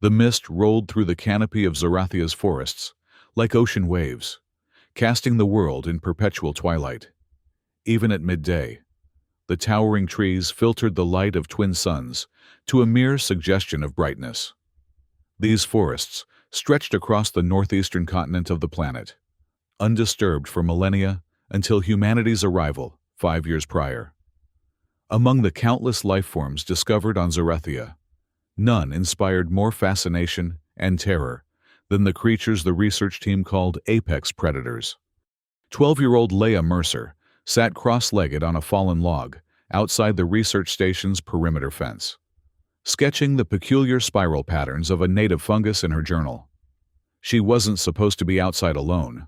The mist rolled through the canopy of Zarathia's forests, like ocean waves, casting the world in perpetual twilight. Even at midday, the towering trees filtered the light of twin suns to a mere suggestion of brightness. These forests stretched across the northeastern continent of the planet, undisturbed for millennia until humanity's arrival 5 years prior. Among the countless life forms discovered on Zarathia, none inspired more fascination and terror than the creatures the research team called apex predators. 12-year-old Leia Mercer sat cross-legged on a fallen log outside the research station's perimeter fence, sketching the peculiar spiral patterns of a native fungus in her journal. She wasn't supposed to be outside alone,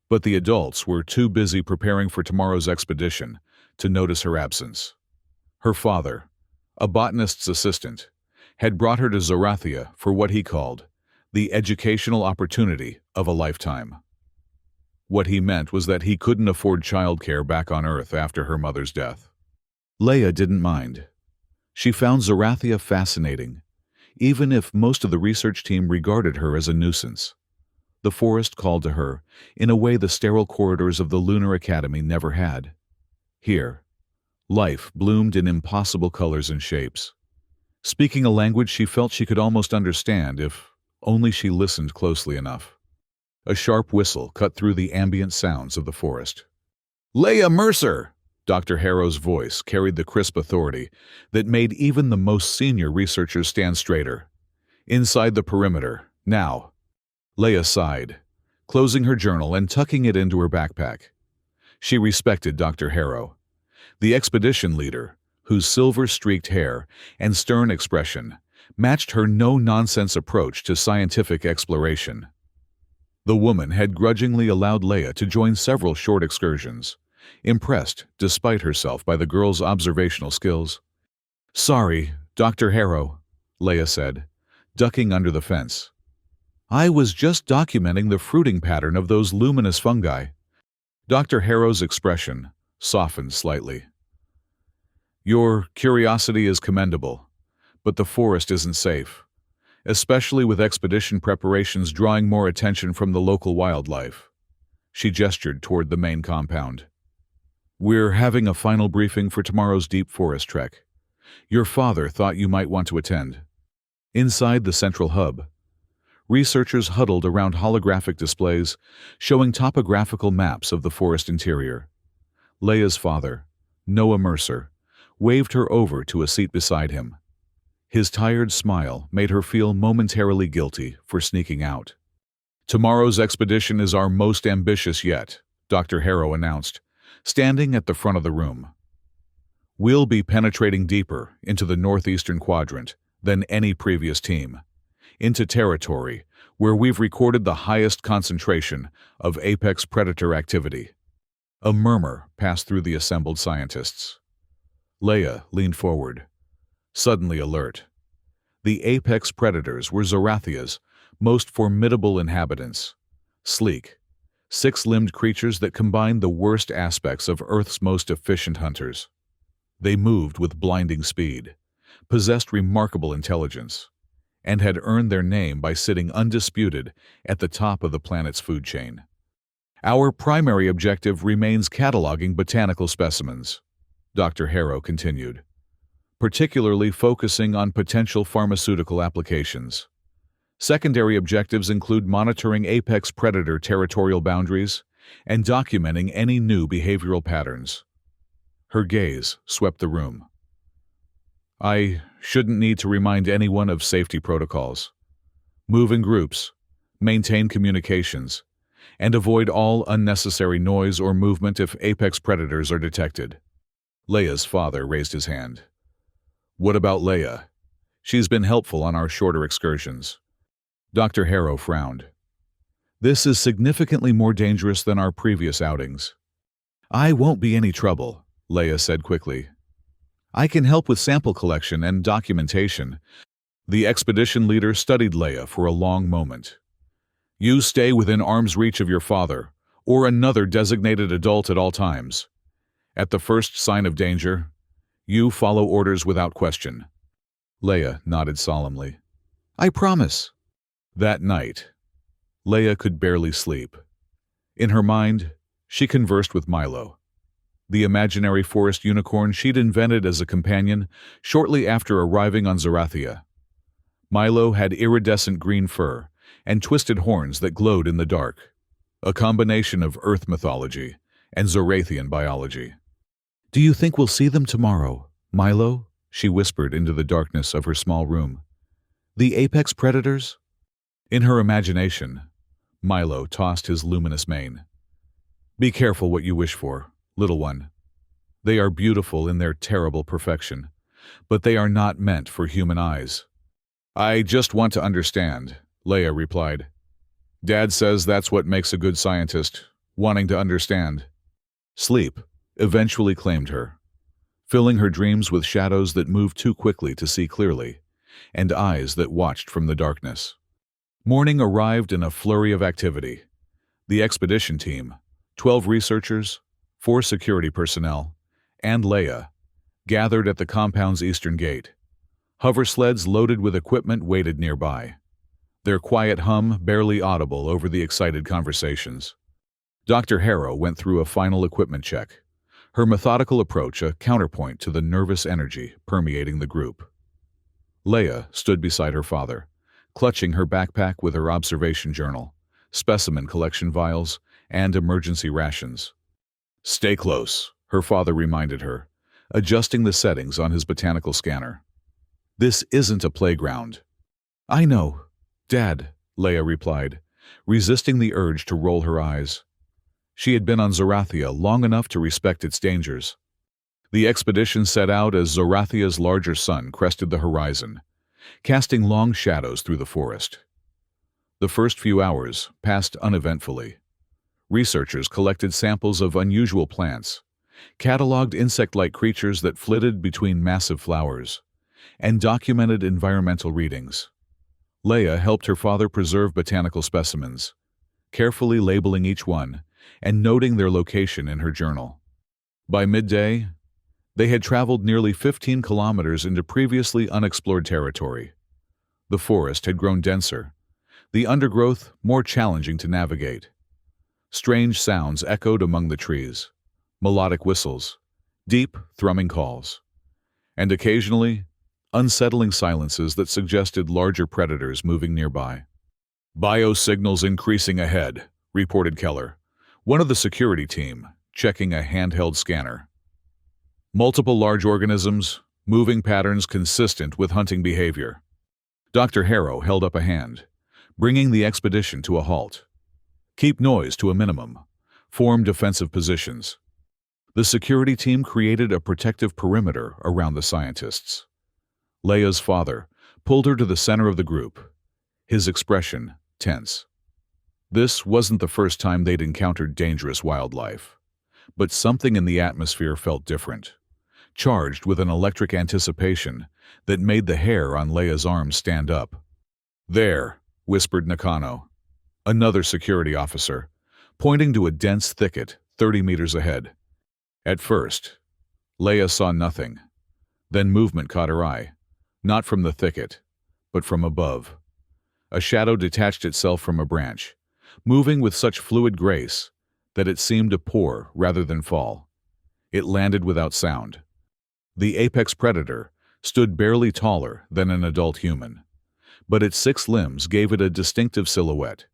but the adults were too busy preparing for tomorrow's expedition to notice her absence. Her father, a botanist's assistant, had brought her to Zarathia for what he called the educational opportunity of a lifetime. What he meant was that he couldn't afford childcare back on Earth after her mother's death. Leia didn't mind. She found Zarathia fascinating, even if most of the research team regarded her as a nuisance. The forest called to her in a way the sterile corridors of the Lunar Academy never had. Here, life bloomed in impossible colors and shapes, speaking a language she felt she could almost understand if only she listened closely enough. A sharp whistle cut through the ambient sounds of the forest. "Leia Mercer!" Dr. Harrow's voice carried the crisp authority that made even the most senior researchers stand straighter. "Inside the perimeter, now." Leia sighed, closing her journal and tucking it into her backpack. She respected Dr. Harrow, the expedition leader, whose silver-streaked hair and stern expression matched her no-nonsense approach to scientific exploration. The woman had grudgingly allowed Leia to join several short excursions, impressed despite herself by the girl's observational skills. "Sorry, Dr. Harrow," Leia said, ducking under the fence. "I was just documenting the fruiting pattern of those luminous fungi." Dr. Harrow's expression softened slightly. "Your curiosity is commendable, but the forest isn't safe, especially with expedition preparations drawing more attention from the local wildlife." She gestured toward the main compound. "We're having a final briefing for tomorrow's deep forest trek. Your father thought you might want to attend." Inside the central hub, researchers huddled around holographic displays showing topographical maps of the forest interior. Leia's father, Noah Mercer, waved her over to a seat beside him. His tired smile made her feel momentarily guilty for sneaking out. "Tomorrow's expedition is our most ambitious yet," Dr. Harrow announced, standing at the front of the room. "We'll be penetrating deeper into the northeastern quadrant than any previous team, into territory where we've recorded the highest concentration of apex predator activity." A murmur passed through the assembled scientists. Leia leaned forward, suddenly alert. The apex predators were Zarathia's most formidable inhabitants, sleek, six-limbed creatures that combined the worst aspects of Earth's most efficient hunters. They moved with blinding speed, possessed remarkable intelligence, and had earned their name by sitting undisputed at the top of the planet's food chain. "Our primary objective remains cataloging botanical specimens," Dr. Harrow continued, "particularly focusing on potential pharmaceutical applications. Secondary objectives include monitoring apex predator territorial boundaries and documenting any new behavioral patterns." Her gaze swept the room. "I shouldn't need to remind anyone of safety protocols. Move in groups, maintain communications, and avoid all unnecessary noise or movement if apex predators are detected." Leia's father raised his hand. "What about Leia? She's been helpful on our shorter excursions." Dr. Harrow frowned. "This is significantly more dangerous than our previous outings." "I won't be any trouble," Leia said quickly. "I can help with sample collection and documentation." The expedition leader studied Leia for a long moment. "You stay within arm's reach of your father, or another designated adult at all times. At the first sign of danger, you follow orders without question." Leia nodded solemnly. I promise. That night, Leia could barely sleep. In her mind, she conversed with Milo, the imaginary forest unicorn she'd invented as a companion shortly after arriving on Zarathia. Milo had iridescent green fur and twisted horns that glowed in the dark, a combination of Earth mythology and Zorathian biology. "Do you think we'll see them tomorrow, Milo?" she whispered into the darkness of her small room. "The apex predators?" In her imagination, Milo tossed his luminous mane. "Be careful what you wish for, little one. They are beautiful in their terrible perfection, but they are not meant for human eyes." "I just want to understand," Leia replied. "Dad says that's what makes a good scientist, wanting to understand." Sleep eventually claimed her, filling her dreams with shadows that moved too quickly to see clearly, and eyes that watched from the darkness. Morning arrived in a flurry of activity. The expedition team, 12 researchers, 4 security personnel, and Leia, gathered at the compound's eastern gate. Hover sleds loaded with equipment waited nearby, their quiet hum barely audible over the excited conversations. Dr. Harrow went through a final equipment check, her methodical approach a counterpoint to the nervous energy permeating the group. Leia stood beside her father, clutching her backpack with her observation journal, specimen collection vials, and emergency rations. "Stay close," her father reminded her, adjusting the settings on his botanical scanner. "This isn't a playground." "I know, Dad," Leia replied, resisting the urge to roll her eyes. She had been on Zarathia long enough to respect its dangers. The expedition set out as Zorathia's larger sun crested the horizon, casting long shadows through the forest. The first few hours passed uneventfully. Researchers collected samples of unusual plants, cataloged insect-like creatures that flitted between massive flowers, and documented environmental readings. Leia helped her father preserve botanical specimens, carefully labeling each one and noting their location in her journal. By midday, they had traveled nearly 15 kilometers into previously unexplored territory. The forest had grown denser, the undergrowth more challenging to navigate. Strange sounds echoed among the trees, melodic whistles, deep, thrumming calls, and occasionally, unsettling silences that suggested larger predators moving nearby. "Biosignals increasing ahead," reported Keller, one of the security team, checking a handheld scanner. "Multiple large organisms, moving patterns consistent with hunting behavior." Dr. Harrow held up a hand, bringing the expedition to a halt. "Keep noise to a minimum. Form defensive positions." The security team created a protective perimeter around the scientists. Leia's father pulled her to the center of the group, his expression tense. This wasn't the first time they'd encountered dangerous wildlife, but something in the atmosphere felt different, charged with an electric anticipation that made the hair on Leia's arms stand up. "There," whispered Nakano, another security officer, pointing to a dense thicket 30 meters ahead. At first, Leia saw nothing. Then movement caught her eye, not from the thicket, but from above. A shadow detached itself from a branch, moving with such fluid grace that it seemed to pour rather than fall. It landed without sound. The apex predator stood barely taller than an adult human, but its 6 limbs gave it a distinctive silhouette.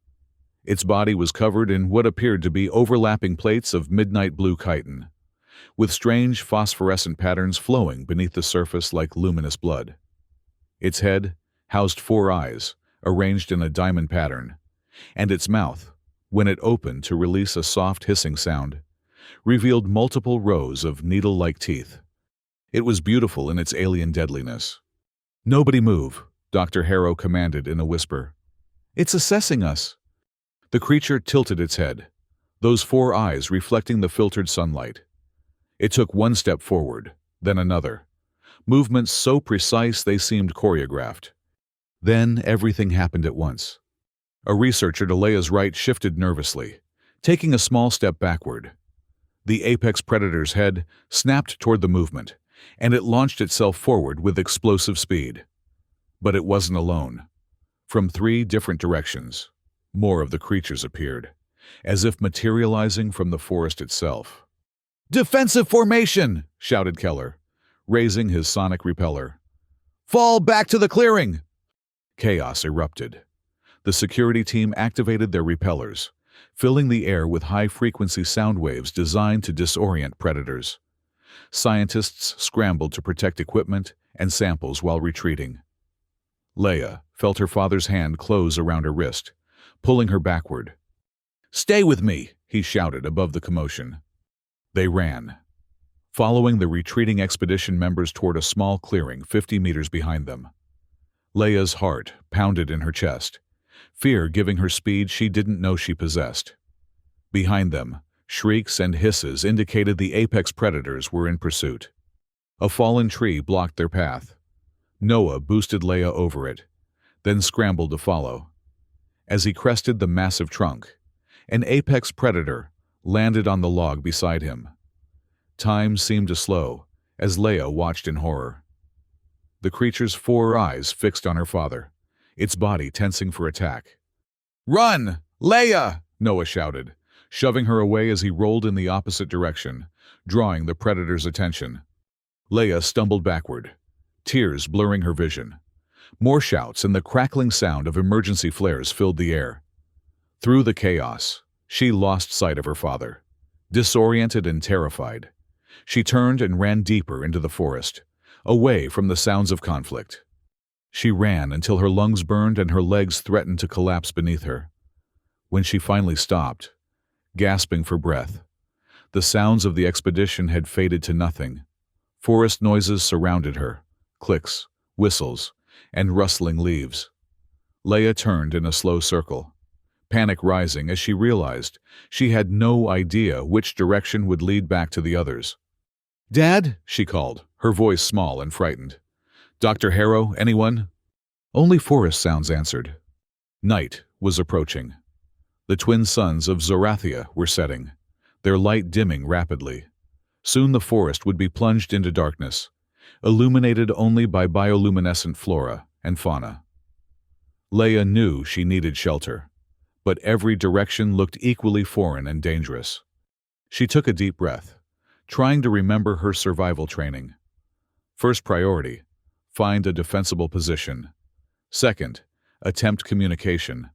Its body was covered in what appeared to be overlapping plates of midnight blue chitin, with strange phosphorescent patterns flowing beneath the surface like luminous blood. Its head housed 4 eyes, arranged in a diamond pattern, and its mouth, when it opened to release a soft hissing sound, revealed multiple rows of needle-like teeth. It was beautiful in its alien deadliness. "Nobody move," Dr. Harrow commanded in a whisper. "It's assessing us." The creature tilted its head, those 4 eyes reflecting the filtered sunlight. It took 1 step forward, then another, movements so precise they seemed choreographed. Then everything happened at once. A researcher to Leia's right shifted nervously, taking a small step backward. The apex predator's head snapped toward the movement, and it launched itself forward with explosive speed. But it wasn't alone. From 3 different directions, more of the creatures appeared, as if materializing from the forest itself. "Defensive formation!" shouted Keller, raising his sonic repeller. "Fall back to the clearing!" Chaos erupted. The security team activated their repellers, filling the air with high-frequency sound waves designed to disorient predators. Scientists scrambled to protect equipment and samples while retreating. Leia felt her father's hand close around her wrist, pulling her backward. "Stay with me!" he shouted above the commotion. They ran, following the retreating expedition members toward a small clearing 50 meters behind them. Leia's heart pounded in her chest, fear giving her speed she didn't know she possessed. Behind them, shrieks and hisses indicated the apex predators were in pursuit. A fallen tree blocked their path. Noah boosted Leia over it, then scrambled to follow. As he crested the massive trunk, an apex predator landed on the log beside him. Time seemed to slow as Leia watched in horror. The creature's 4 eyes fixed on her father, its body tensing for attack. "Run, Leia!" Noah shouted, shoving her away as he rolled in the opposite direction, drawing the predator's attention. Leia stumbled backward, tears blurring her vision. More shouts and the crackling sound of emergency flares filled the air. Through the chaos, she lost sight of her father. Disoriented and terrified, she turned and ran deeper into the forest, away from the sounds of conflict. She ran until her lungs burned and her legs threatened to collapse beneath her. When she finally stopped, gasping for breath, the sounds of the expedition had faded to nothing. Forest noises surrounded her, clicks, whistles, and rustling leaves. Leia turned in a slow circle, panic rising as she realized she had no idea which direction would lead back to the others. "Dad?" she called, her voice small and frightened. "Dr. Harrow, anyone?" Only forest sounds answered. Night was approaching. The twin suns of Zarathia were setting, their light dimming rapidly. Soon the forest would be plunged into darkness, illuminated only by bioluminescent flora and fauna. Leia knew she needed shelter, but every direction looked equally foreign and dangerous. She took a deep breath, trying to remember her survival training. First priority, find a defensible position. Second, attempt communication.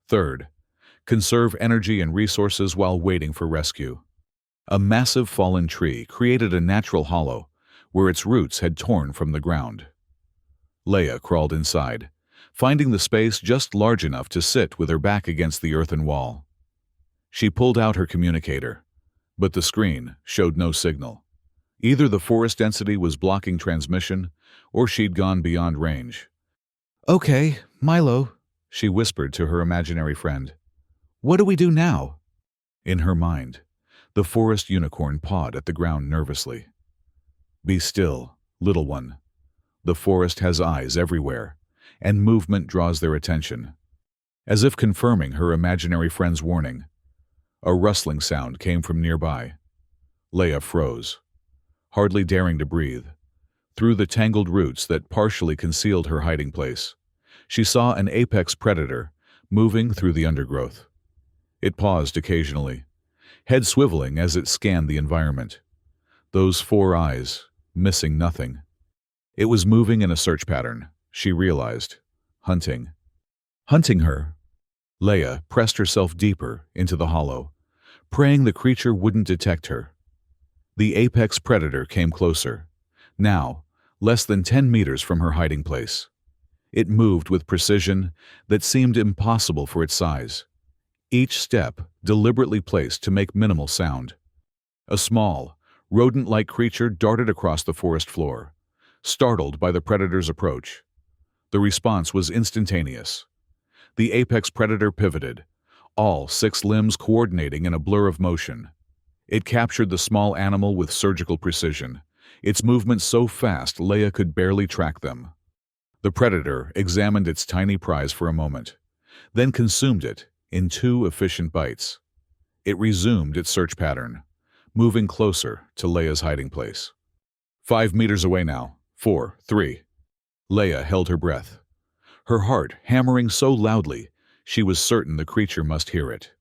Third, conserve energy and resources while waiting for rescue. A massive fallen tree created a natural hollow where its roots had torn from the ground. Leia crawled inside, finding the space just large enough to sit with her back against the earthen wall. She pulled out her communicator, but the screen showed no signal. Either the forest density was blocking transmission, or she'd gone beyond range. "Okay, Milo," she whispered to her imaginary friend. "What do we do now?" In her mind, the forest unicorn pawed at the ground nervously. "Be still, little one. The forest has eyes everywhere, and movement draws their attention." As if confirming her imaginary friend's warning, a rustling sound came from nearby. Leia froze, hardly daring to breathe. Through the tangled roots that partially concealed her hiding place, she saw an apex predator moving through the undergrowth. It paused occasionally, head swiveling as it scanned the environment. Those 4 eyes, missing nothing. It was moving in a search pattern, she realized. Hunting. Hunting her. Leia pressed herself deeper into the hollow, praying the creature wouldn't detect her. The apex predator came closer, now less than 10 meters from her hiding place. It moved with precision that seemed impossible for its size, each step deliberately placed to make minimal sound. A small, rodent-like creature darted across the forest floor, startled by the predator's approach. The response was instantaneous. The apex predator pivoted, all 6 limbs coordinating in a blur of motion. It captured the small animal with surgical precision, its movements so fast Leia could barely track them. The predator examined its tiny prize for a moment, then consumed it in 2 efficient bites. It resumed its search pattern, moving closer to Leia's hiding place. 5 meters away now. 4, 3. Leia held her breath, her heart hammering so loudly she was certain the creature must hear it.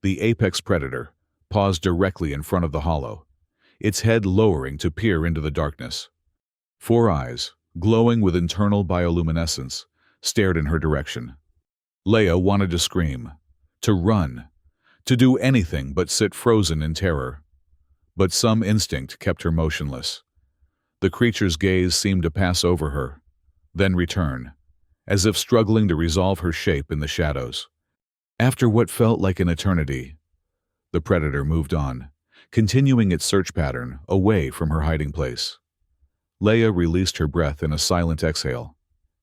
The apex predator paused directly in front of the hollow, its head lowering to peer into the darkness. Four eyes, glowing with internal bioluminescence, stared in her direction. Leia wanted to scream, to run, to do anything but sit frozen in terror. But some instinct kept her motionless. The creature's gaze seemed to pass over her, then return, as if struggling to resolve her shape in the shadows. After what felt like an eternity, the predator moved on, continuing its search pattern away from her hiding place. Leia released her breath in a silent exhale,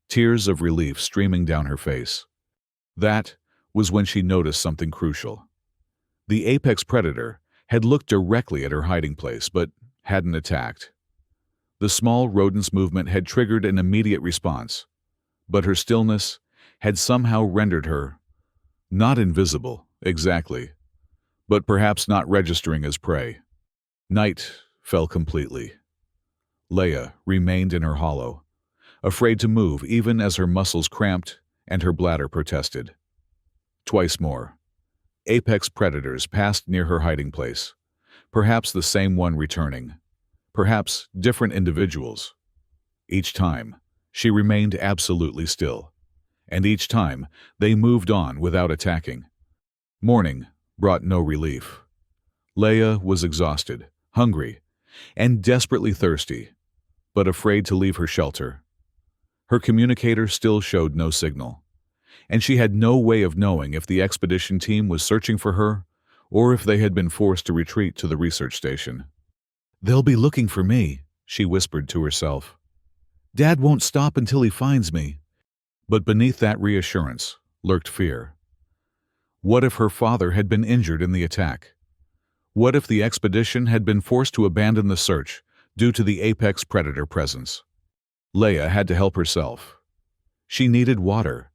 tears of relief streaming down her face. That was when she noticed something crucial. The apex predator had looked directly at her hiding place but hadn't attacked. The small rodent's movement had triggered an immediate response, but her stillness had somehow rendered her not invisible, exactly, but perhaps not registering as prey. Night fell completely. Leia remained in her hollow, afraid to move even as her muscles cramped and her bladder protested. Twice more, apex predators passed near her hiding place, perhaps the same one returning, perhaps different individuals. Each time, she remained absolutely still, and each time they moved on without attacking. Morning brought no relief. Leia was exhausted, hungry, and desperately thirsty, but afraid to leave her shelter. Her communicator still showed no signal, and she had no way of knowing if the expedition team was searching for her or if they had been forced to retreat to the research station. "They'll be looking for me," she whispered to herself. "Dad won't stop until he finds me." But beneath that reassurance lurked fear. What if her father had been injured in the attack? What if the expedition had been forced to abandon the search due to the apex predator presence? Leia had to help herself. She needed water,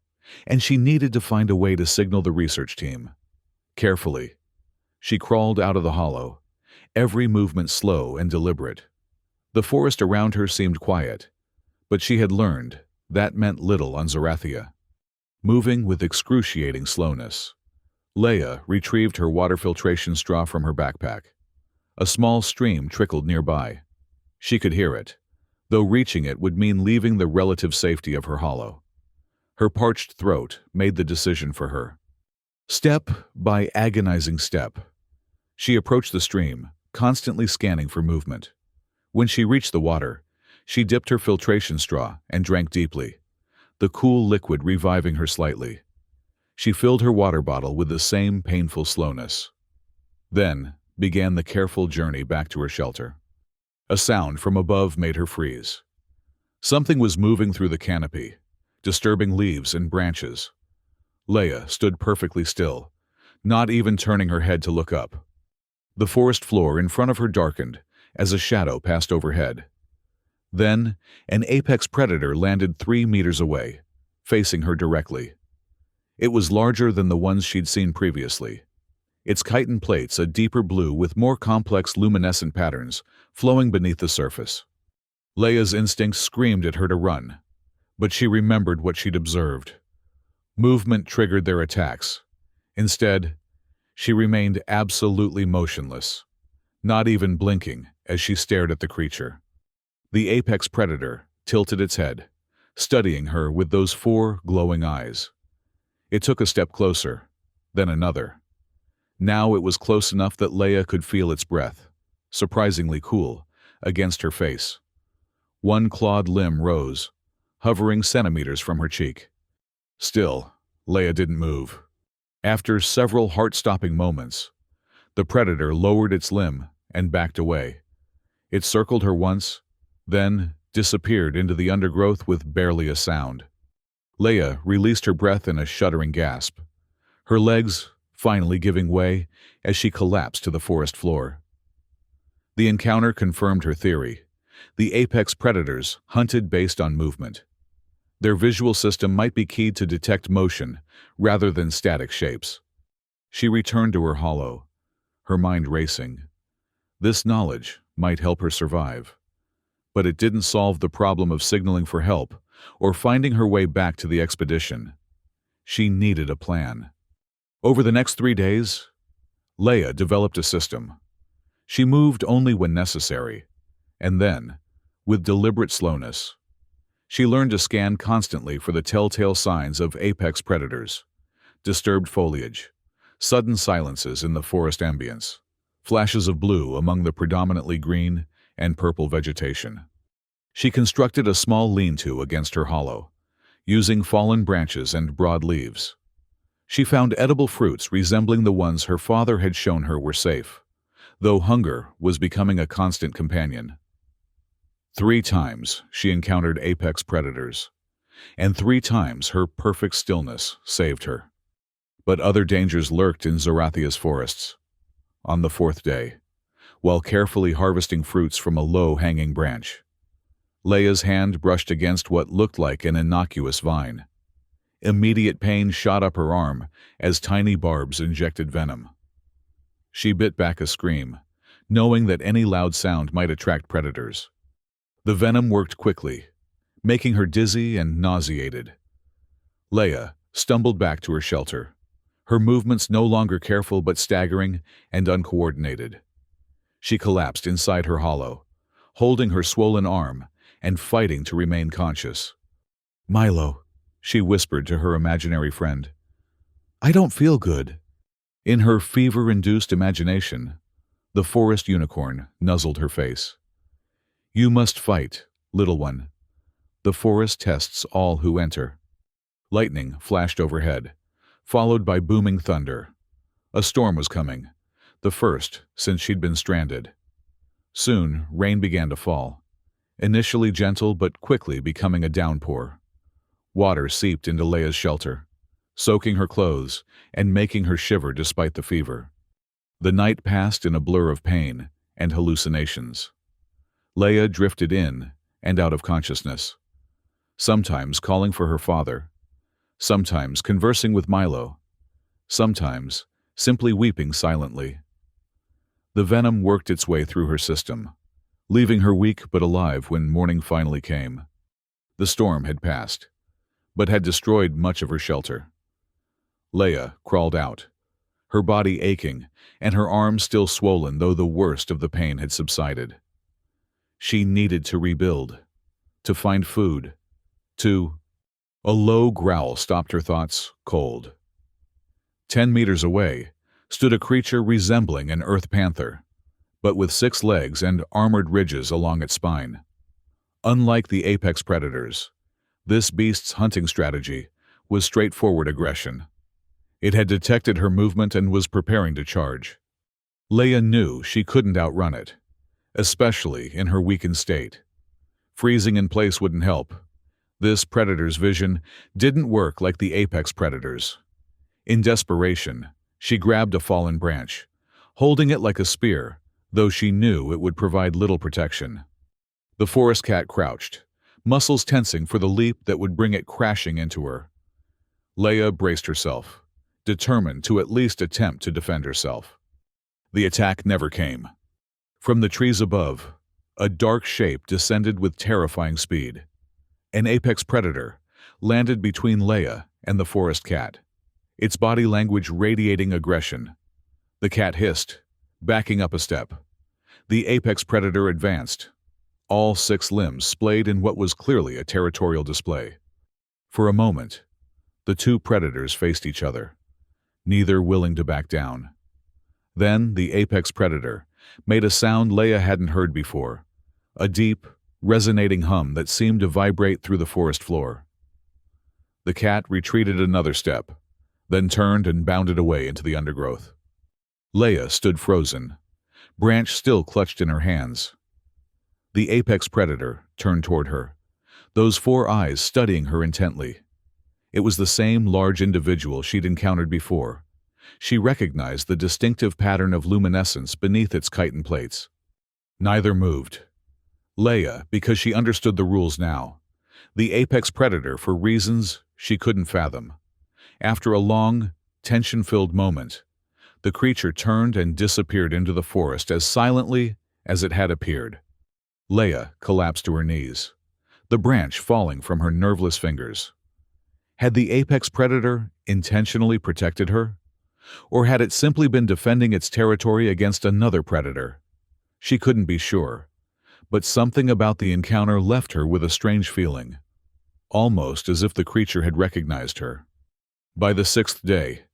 and she needed to find a way to signal the research team. Carefully, she crawled out of the hollow, every movement slow and deliberate. The forest around her seemed quiet, but she had learned that meant little on Zarathia. Moving with excruciating slowness, Leia retrieved her water filtration straw from her backpack. A small stream trickled nearby. She could hear it, though reaching it would mean leaving the relative safety of her hollow. Her parched throat made the decision for her. Step by agonizing step, she approached the stream, constantly scanning for movement. When she reached the water, she dipped her filtration straw and drank deeply, the cool liquid reviving her slightly. She filled her water bottle with the same painful slowness. Then began the careful journey back to her shelter. A sound from above made her freeze. Something was moving through the canopy, disturbing leaves and branches. Leia stood perfectly still, not even turning her head to look up. The forest floor in front of her darkened as a shadow passed overhead. Then, an apex predator landed 3 meters away, facing her directly. It was larger than the ones she'd seen previously. Its chitin plates a deeper blue with more complex luminescent patterns flowing beneath the surface. Leia's instincts screamed at her to run, but she remembered what she'd observed. Movement triggered their attacks. Instead, she remained absolutely motionless, not even blinking as she stared at the creature. The apex predator tilted its head, studying her with those 4 glowing eyes. It took a step closer, then another. Now it was close enough that Leia could feel its breath, surprisingly cool, against her face. One clawed limb rose, hovering centimeters from her cheek. Still, Leia didn't move. After several heart-stopping moments, the predator lowered its limb and backed away. It circled her once, then disappeared into the undergrowth with barely a sound. Leia released her breath in a shuddering gasp, her legs finally giving way as she collapsed to the forest floor. The encounter confirmed her theory. The apex predators hunted based on movement. Their visual system might be keyed to detect motion rather than static shapes. She returned to her hollow, her mind racing. This knowledge might help her survive, but it didn't solve the problem of signaling for help or finding her way back to the expedition. She needed a plan. Over the next 3 days, Leia developed a system. She moved only when necessary, and then, with deliberate slowness, she learned to scan constantly for the telltale signs of apex predators: disturbed foliage, sudden silences in the forest ambience, flashes of blue among the predominantly green and purple vegetation. She constructed a small lean-to against her hollow, using fallen branches and broad leaves. She found edible fruits resembling the ones her father had shown her were safe, though hunger was becoming a constant companion. 3 times she encountered apex predators, and 3 times her perfect stillness saved her. But other dangers lurked in Zarathia's forests. On the 4th day, while carefully harvesting fruits from a low-hanging branch, Leia's hand brushed against what looked like an innocuous vine. Immediate pain shot up her arm as tiny barbs injected venom. She bit back a scream, knowing that any loud sound might attract predators. The venom worked quickly, making her dizzy and nauseated. Leia stumbled back to her shelter, her movements no longer careful but staggering and uncoordinated. She collapsed inside her hollow, holding her swollen arm and fighting to remain conscious. "Milo," she whispered to her imaginary friend. "I don't feel good." In her fever-induced imagination, the forest unicorn nuzzled her face. "You must fight, little one. The forest tests all who enter." Lightning flashed overhead, followed by booming thunder. A storm was coming, the first since she'd been stranded. Soon, rain began to fall, initially gentle but quickly becoming a downpour. Water seeped into Leia's shelter, soaking her clothes and making her shiver despite the fever. The night passed in a blur of pain and hallucinations. Leia drifted in and out of consciousness, sometimes calling for her father, sometimes conversing with Milo, sometimes simply weeping silently. The venom worked its way through her system, leaving her weak but alive when morning finally came. The storm had passed, but had destroyed much of her shelter. Leia crawled out, her body aching and her arms still swollen, though the worst of the pain had subsided. She needed to rebuild, to find food, to... A low growl stopped her thoughts cold. 10 meters away stood a creature resembling an earth panther, but with 6 legs and armored ridges along its spine. Unlike the apex predators, this beast's hunting strategy was straightforward aggression. It had detected her movement and was preparing to charge. Leia knew she couldn't outrun it, especially in her weakened state. Freezing in place wouldn't help. This predator's vision didn't work like the apex predators. In desperation, she grabbed a fallen branch, holding it like a spear, though she knew it would provide little protection. The forest cat crouched, muscles tensing for the leap that would bring it crashing into her. Leia braced herself, determined to at least attempt to defend herself. The attack never came. From the trees above, a dark shape descended with terrifying speed. An apex predator landed between Leia and the forest cat, its body language radiating aggression. The cat hissed, backing up a step. The apex predator advanced, all 6 limbs splayed in what was clearly a territorial display. For a moment, the 2 predators faced each other, neither willing to back down. Then the apex predator made a sound Leia hadn't heard before, a deep, resonating hum that seemed to vibrate through the forest floor. The cat retreated another step, then turned and bounded away into the undergrowth. Leia stood frozen, branch still clutched in her hands. The apex predator turned toward her, those 4 eyes studying her intently. It was the same large individual she'd encountered before. She recognized the distinctive pattern of luminescence beneath its chitin plates. Neither moved. Leia, because she understood the rules now. The apex predator for reasons she couldn't fathom. After a long, tension-filled moment, the creature turned and disappeared into the forest as silently as it had appeared. Leia collapsed to her knees, the branch falling from her nerveless fingers. Had the apex predator intentionally protected her? Or had it simply been defending its territory against another predator? She couldn't be sure, but something about the encounter left her with a strange feeling, almost as if the creature had recognized her. By the sixth day,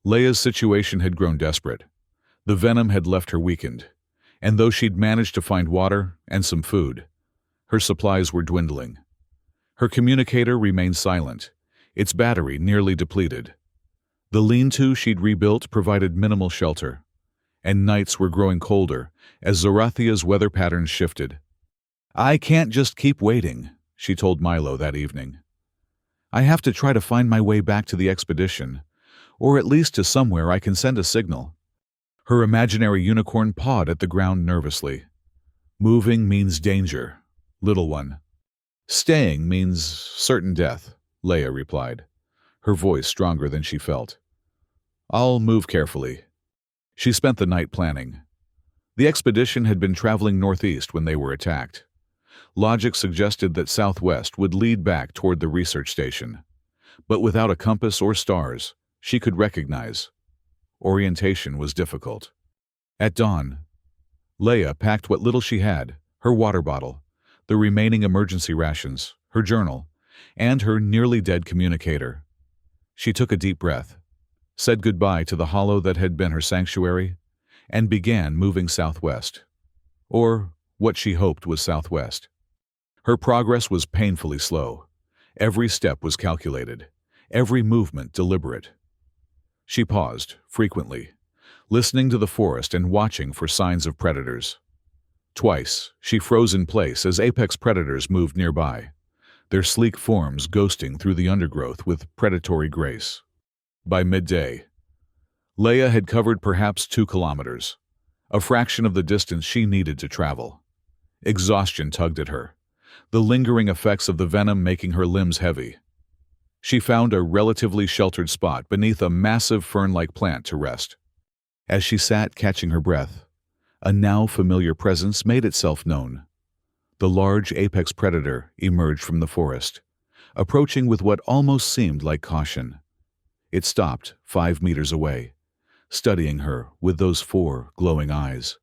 Leia's situation had grown desperate. The venom had left her weakened, and though she'd managed to find water and some food, her supplies were dwindling. Her communicator remained silent, its battery nearly depleted. The lean-to she'd rebuilt provided minimal shelter, and nights were growing colder as Zarathia's weather patterns shifted. "I can't just keep waiting," she told Milo that evening. "I have to try to find my way back to the expedition, or at least to somewhere I can send a signal." Her imaginary unicorn pawed at the ground nervously. "Moving means danger, little one. Staying means certain death," Leia replied, her voice stronger than she felt. "I'll move carefully." She spent the night planning. The expedition had been traveling northeast when they were attacked. Logic suggested that southwest would lead back toward the research station. But without a compass or stars, she could recognize. Orientation was difficult. At dawn, Leia packed what little she had, her water bottle, the remaining emergency rations, her journal, and her nearly dead communicator. She took a deep breath, said goodbye to the hollow that had been her sanctuary, and began moving southwest. Or what she hoped was southwest. Her progress was painfully slow. Every step was calculated, every movement deliberate. She paused, frequently, listening to the forest and watching for signs of predators. Twice, she froze in place as apex predators moved nearby, their sleek forms ghosting through the undergrowth with predatory grace. By midday, Leia had covered perhaps 2 kilometers, a fraction of the distance she needed to travel. Exhaustion tugged at her, the lingering effects of the venom making her limbs heavy. She found a relatively sheltered spot beneath a massive fern-like plant to rest. As she sat catching her breath, a now familiar presence made itself known. The large apex predator emerged from the forest, approaching with what almost seemed like caution. It stopped 5 meters away, studying her with those 4 glowing eyes.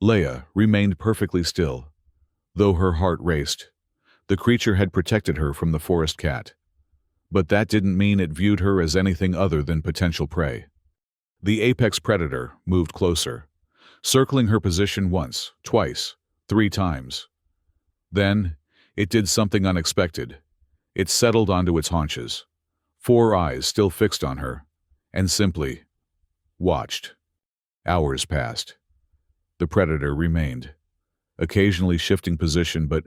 Leia remained perfectly still. Though her heart raced, the creature had protected her from the forest cat. But that didn't mean it viewed her as anything other than potential prey. The apex predator moved closer, circling her position once, twice, 3 times. Then, it did something unexpected. It settled onto its haunches, 4 eyes still fixed on her, and simply watched. Hours passed. The predator remained, occasionally shifting position but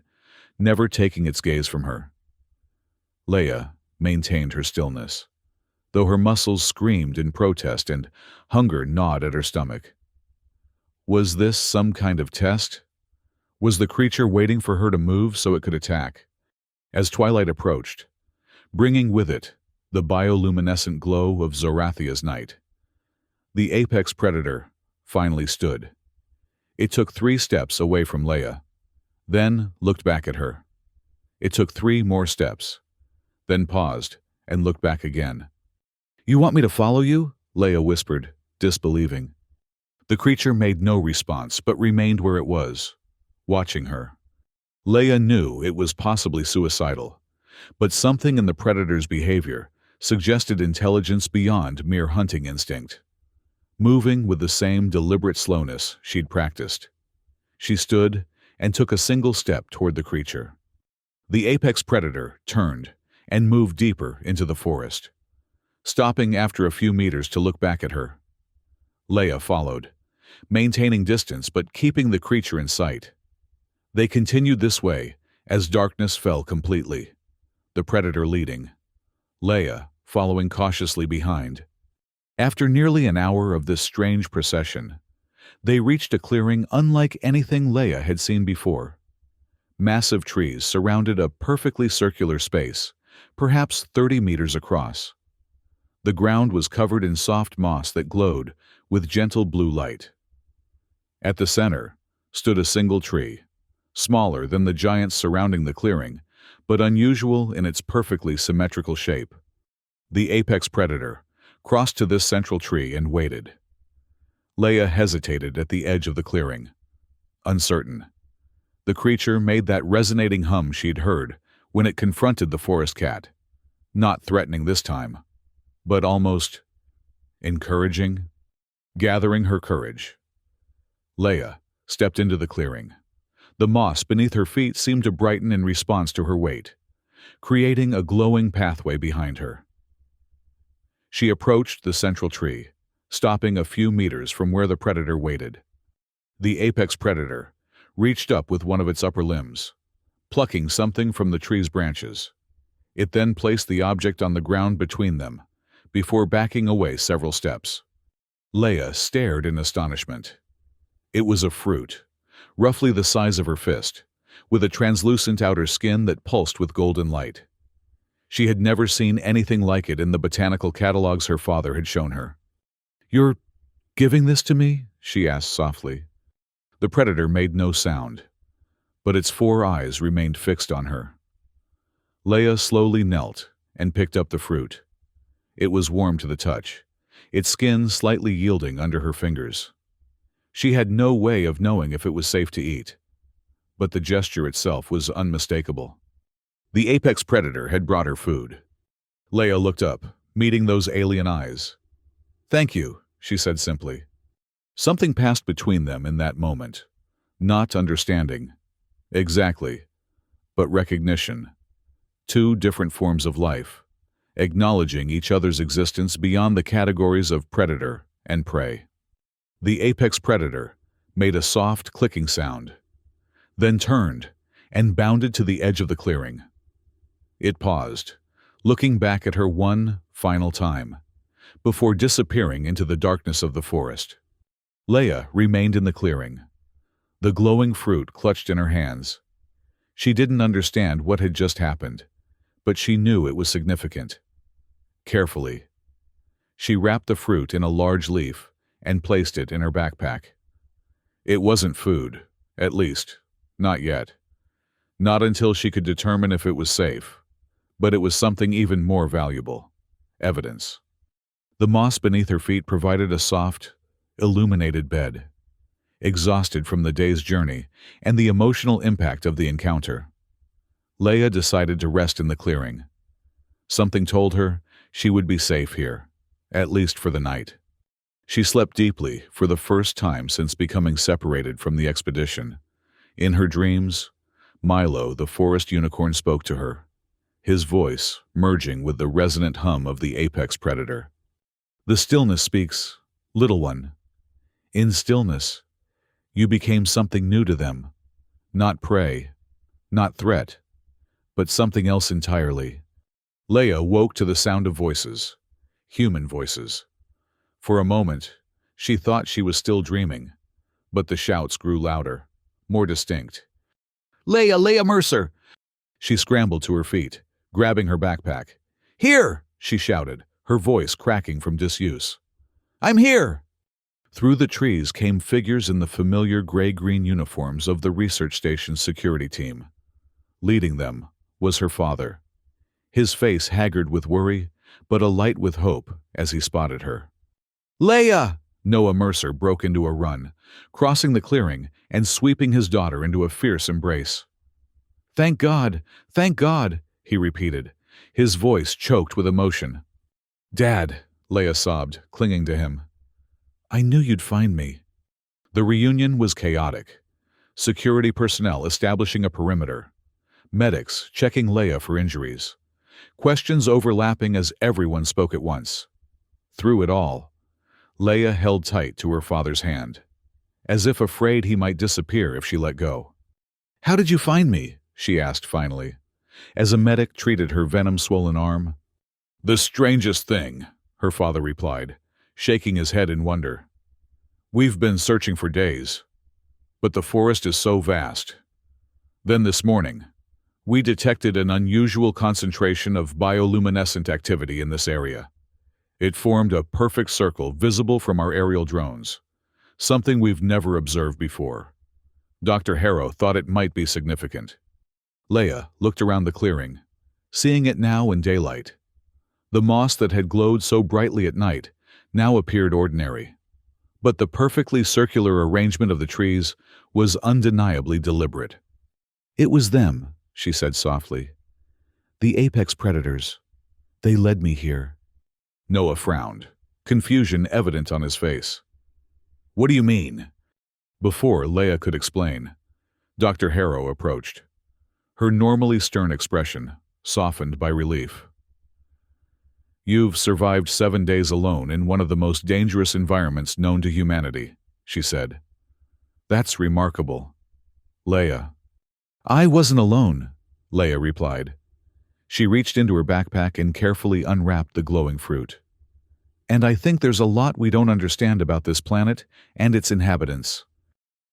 never taking its gaze from her. Leia maintained her stillness, though her muscles screamed in protest and hunger gnawed at her stomach. Was this some kind of test? Was the creature waiting for her to move so it could attack? As twilight approached, bringing with it the bioluminescent glow of Zarathia's night, the apex predator finally stood. It took 3 steps away from Leia, then looked back at her. It took 3 more steps, then paused and looked back again. "You want me to follow you?" Leia whispered, disbelieving. The creature made no response but remained where it was, watching her. Leia knew it was possibly suicidal, but something in the predator's behavior suggested intelligence beyond mere hunting instinct. Moving with the same deliberate slowness she'd practiced, she stood and took a single step toward the creature. The apex predator turned and moved deeper into the forest, stopping after a few meters to look back at her. Leia followed, maintaining distance but keeping the creature in sight. They continued this way as darkness fell completely, the predator leading, Leia following cautiously behind. After nearly an hour of this strange procession, they reached a clearing unlike anything Leia had seen before. Massive trees surrounded a perfectly circular space, perhaps 30 meters across. The ground was covered in soft moss that glowed with gentle blue light. At the center stood a single tree, smaller than the giants surrounding the clearing, but unusual in its perfectly symmetrical shape. The apex predator crossed to this central tree and waited. Leia hesitated at the edge of the clearing, uncertain. The creature made that resonating hum she'd heard when it confronted the forest cat. Not threatening this time, but almost encouraging. Gathering her courage, Leia stepped into the clearing. The moss beneath her feet seemed to brighten in response to her weight, creating a glowing pathway behind her. She approached the central tree, stopping a few meters from where the predator waited. The apex predator reached up with one of its upper limbs, plucking something from the tree's branches. It then placed the object on the ground between them, before backing away several steps. Leia stared in astonishment. It was a fruit, roughly the size of her fist, with a translucent outer skin that pulsed with golden light. She had never seen anything like it in the botanical catalogs her father had shown her. "You're giving this to me?" she asked softly. The predator made no sound, but its 4 eyes remained fixed on her. Leia slowly knelt and picked up the fruit. It was warm to the touch, its skin slightly yielding under her fingers. She had no way of knowing if it was safe to eat, but the gesture itself was unmistakable. The apex predator had brought her food. Leia looked up, meeting those alien eyes. "Thank you," she said simply. Something passed between them in that moment. Not understanding. Exactly. But recognition. 2 different forms of life, acknowledging each other's existence beyond the categories of predator and prey. The apex predator made a soft clicking sound, then turned and bounded to the edge of the clearing. It paused, looking back at her one final time, before disappearing into the darkness of the forest. Leia remained in the clearing, the glowing fruit clutched in her hands. She didn't understand what had just happened, but she knew it was significant. Carefully, she wrapped the fruit in a large leaf and placed it in her backpack. It wasn't food, at least, not yet. Not until she could determine if it was safe. But it was something even more valuable: evidence. The moss beneath her feet provided a soft, illuminated bed. Exhausted from the day's journey and the emotional impact of the encounter, Leia decided to rest in the clearing. Something told her she would be safe here, at least for the night. She slept deeply for the first time since becoming separated from the expedition. In her dreams, Milo, the forest unicorn, spoke to her, his voice merging with the resonant hum of the apex predator. "The stillness speaks, little one. In stillness, you became something new to them. Not prey, not threat, but something else entirely." Leia woke to the sound of voices, human voices. For a moment, she thought she was still dreaming, but the shouts grew louder, more distinct. "Leia, Leia Mercer!" She scrambled to her feet, grabbing her backpack. "Here!" she shouted, her voice cracking from disuse. "I'm here!" Through the trees came figures in the familiar gray-green uniforms of the research station's security team. Leading them was her father, his face haggard with worry, but alight with hope as he spotted her. "Leia!" Noah Mercer broke into a run, crossing the clearing and sweeping his daughter into a fierce embrace. Thank God, he repeated, his voice choked with emotion. "Dad," Leia sobbed, clinging to him. "I knew you'd find me." The reunion was chaotic. Security personnel establishing a perimeter. Medics checking Leia for injuries. Questions overlapping as everyone spoke at once. Through it all, Leia held tight to her father's hand, as if afraid he might disappear if she let go. "How did you find me?" she asked finally, as a medic treated her venom-swollen arm. "The strangest thing," her father replied, shaking his head in wonder. "We've been searching for days, but the forest is so vast. Then this morning, we detected an unusual concentration of bioluminescent activity in this area. It formed a perfect circle visible from our aerial drones, something we've never observed before. Dr. Harrow thought it might be significant. Leia looked around the clearing, seeing it now in daylight. The moss that had glowed so brightly at night now appeared ordinary. But the perfectly circular arrangement of the trees was undeniably deliberate. "It was them," she said softly. "The apex predators. They led me here." Noah frowned, confusion evident on his face. "What do you mean?" Before Leia could explain, Dr. Harrow approached, her normally stern expression softened by relief. "You've survived 7 days alone in one of the most dangerous environments known to humanity," she said. "That's remarkable." "Leia." "I wasn't alone," Leia replied. She reached into her backpack and carefully unwrapped the glowing fruit. "And I think there's a lot we don't understand about this planet and its inhabitants."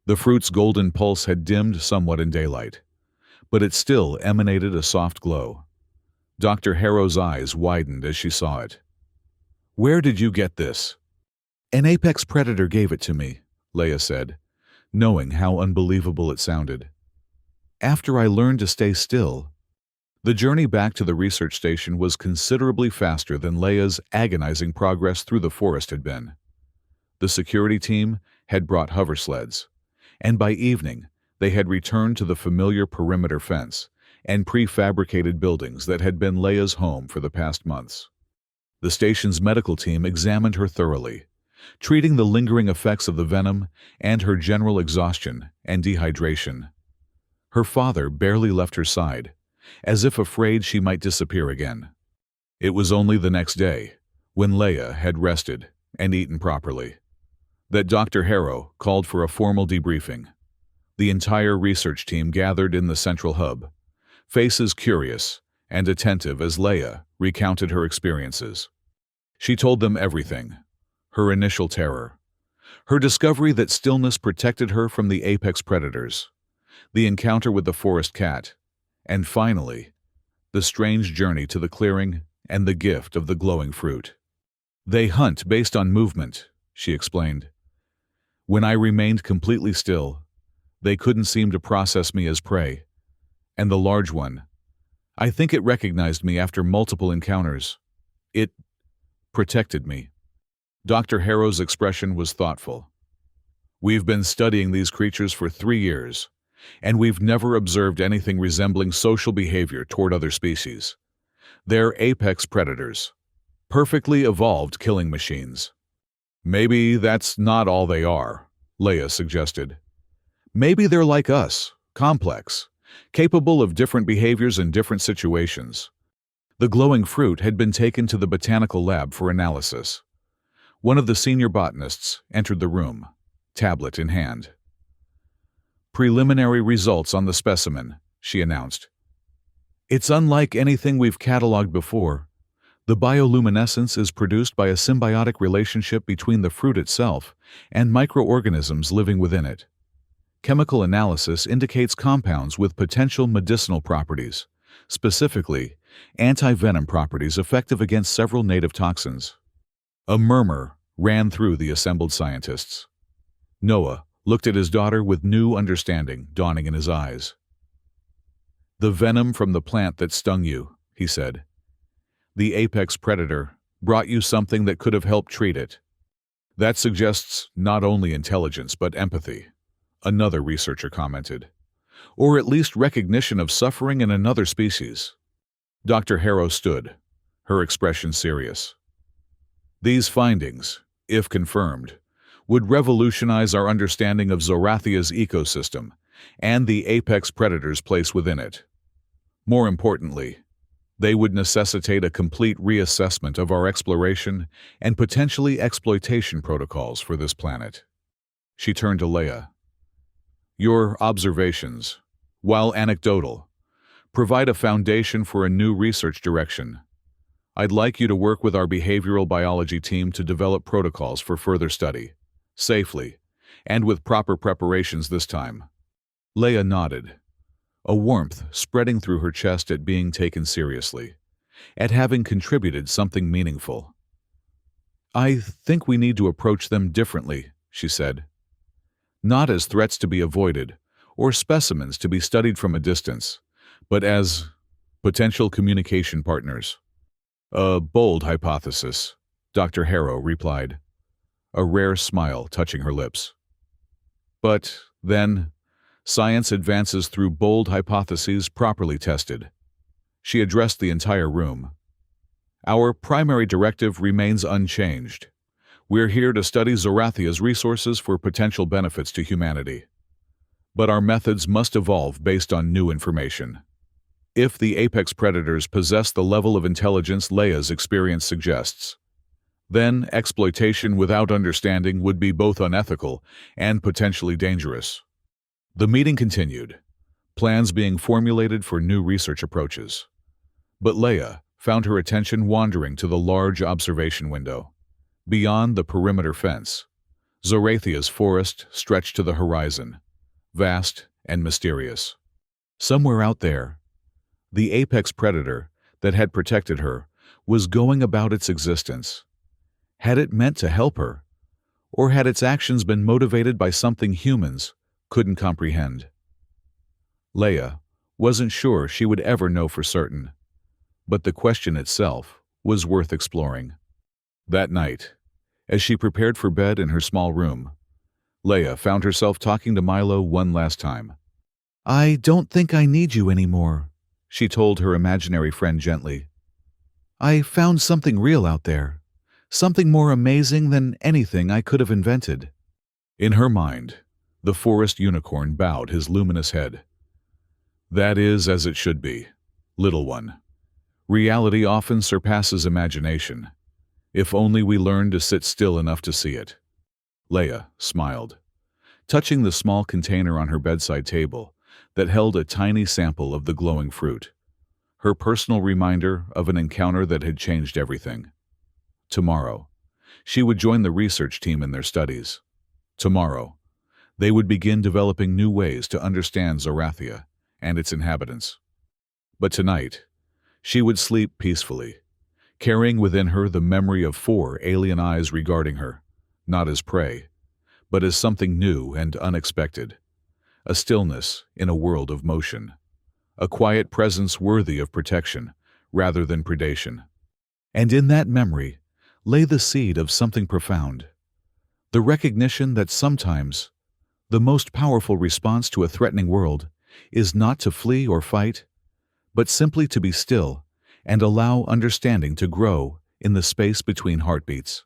The fruit's golden pulse had dimmed somewhat in daylight, but it still emanated a soft glow. Dr. Harrow's eyes widened as she saw it. "Where did you get this?" "An apex predator gave it to me," Leia said, knowing how unbelievable it sounded. "After I learned to stay still." The journey back to the research station was considerably faster than Leia's agonizing progress through the forest had been. The security team had brought hover sleds, and by evening they had returned to the familiar perimeter fence and prefabricated buildings that had been Leia's home for the past months. The station's medical team examined her thoroughly, treating the lingering effects of the venom and her general exhaustion and dehydration. Her father barely left her side, as if afraid she might disappear again. It was only the next day, when Leia had rested and eaten properly, that Dr. Harrow called for a formal debriefing. The entire research team gathered in the central hub, faces curious and attentive as Leia recounted her experiences. She told them everything: her initial terror, her discovery that stillness protected her from the apex predators, the encounter with the forest cat, and finally, the strange journey to the clearing and the gift of the glowing fruit. "They hunt based on movement," she explained. "When I remained completely still, they couldn't seem to process me as prey. And the large one, I think it recognized me after multiple encounters. It protected me." Dr. Harrow's expression was thoughtful. "We've been studying these creatures for 3 years, and we've never observed anything resembling social behavior toward other species. They're apex predators, perfectly evolved killing machines." "Maybe that's not all they are," Leia suggested. "Maybe they're like us, complex, capable of different behaviors in different situations." The glowing fruit had been taken to the botanical lab for analysis. One of the senior botanists entered the room, tablet in hand. "Preliminary results on the specimen," she announced. "It's unlike anything we've cataloged before. The bioluminescence is produced by a symbiotic relationship between the fruit itself and microorganisms living within it. Chemical analysis indicates compounds with potential medicinal properties, specifically anti-venom properties effective against several native toxins." A murmur ran through the assembled scientists. Noah looked at his daughter with new understanding dawning in his eyes. "The venom from the plant that stung you," he said. "The apex predator brought you something that could have helped treat it. That suggests not only intelligence but empathy," another researcher commented. "Or at least recognition of suffering in another species." Dr. Harrow stood, her expression serious. "These findings, if confirmed, would revolutionize our understanding of Zorathia's ecosystem and the apex predator's place within it. More importantly, they would necessitate a complete reassessment of our exploration and potentially exploitation protocols for this planet." She turned to Leia. "Your observations, while anecdotal, provide a foundation for a new research direction. I'd like you to work with our behavioral biology team to develop protocols for further study, safely, and with proper preparations this time." Leia nodded, a warmth spreading through her chest at being taken seriously, at having contributed something meaningful. "I think we need to approach them differently," she said. "Not as threats to be avoided, or specimens to be studied from a distance, but as potential communication partners. A bold hypothesis, Dr. Harrow replied, a rare smile touching her lips. But then, science advances through bold hypotheses properly tested. She addressed the entire room. Our primary directive remains unchanged. We're here to study Zorathia's resources for potential benefits to humanity. But our methods must evolve based on new information. If the apex predators possess the level of intelligence Leia's experience suggests, then exploitation without understanding would be both unethical and potentially dangerous. The meeting continued, plans being formulated for new research approaches. But Leia found her attention wandering to the large observation window. Beyond the perimeter fence, Zorathia's forest stretched to the horizon, vast and mysterious. Somewhere out there, the apex predator that had protected her was going about its existence. Had it meant to help her, or had its actions been motivated by something humans couldn't comprehend? Leia wasn't sure she would ever know for certain, but the question itself was worth exploring. That night, as she prepared for bed in her small room, Leia found herself talking to Milo one last time. "I don't think I need you anymore," she told her imaginary friend gently. "I found something real out there, something more amazing than anything I could have invented." In her mind, the forest unicorn bowed his luminous head. "That is as it should be, little one. Reality often surpasses imagination, if only we learn to sit still enough to see it." Leia smiled, touching the small container on her bedside table that held a tiny sample of the glowing fruit, her personal reminder of an encounter that had changed everything. Tomorrow, she would join the research team in their studies. Tomorrow, they would begin developing new ways to understand Zorathia and its inhabitants. But tonight, she would sleep peacefully, carrying within her the memory of 4 alien eyes regarding her, not as prey, but as something new and unexpected. A stillness in a world of motion. A quiet presence worthy of protection rather than predation. And in that memory lay the seed of something profound. The recognition that sometimes the most powerful response to a threatening world is not to flee or fight, but simply to be still and allow understanding to grow in the space between heartbeats.